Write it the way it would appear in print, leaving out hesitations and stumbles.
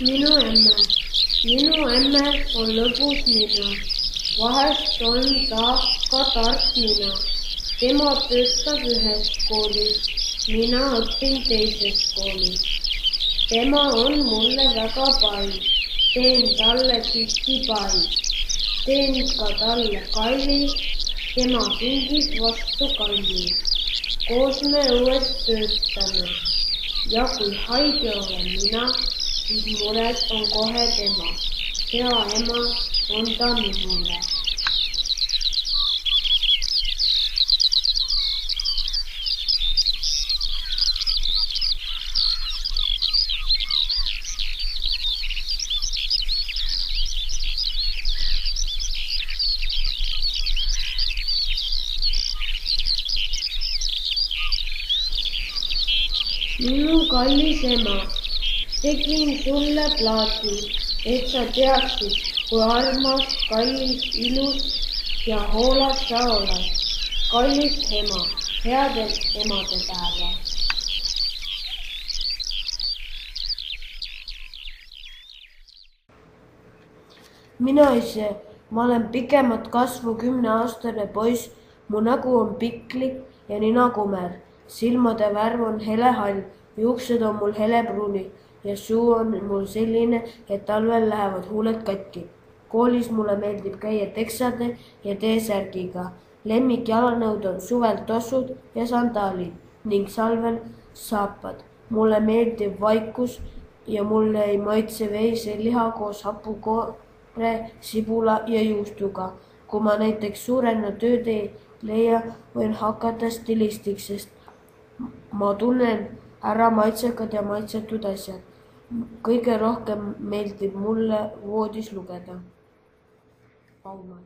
Minu emme. Minu emme on lõbus nina. Vahest on ta ka tark nina. Tema töötab ühes koolis. Mina õpin teises koolis. Tema on mulle väga pai. Teen talle tihti pai. Teen ka talle kalli. Tema kingib vastu kalli. Koos me õues töötame. Ja kui haige olen mina, siis mured on kohe tema. Hea ema on ta minule. Minu kallis ema, tegin sulle plaati, et sa teaksid, kui armas, kallis, ilus ja hoolas sa oled. Kallis ema, head emadepäeva! Mina ise, ma olen pikemat kasvu 10-aastane poiss, mu nägu on piklik ja nina kumer. Silmade värv on helehall, juuksed on mul helepruunid ja suu on mul selline, et talvel lähevad huuled katki. Koolis mulle meeldib käia teksade ja T-särgiga. Lemmikjalanõud on suvel tossud ja sandaalid ning salvel saapad. Mulle meeldib vaikus ja mulle ei maitse veiseliha koos hapukoore, sibula ja juustuga. Kui ma näiteks suurena tööd ei leia, võin hakata stilistiks, sest ma tunnen ära maitsekad ja maitsetud asjad. Kõige rohkem meeldib mulle voodis lugeda. Paulman.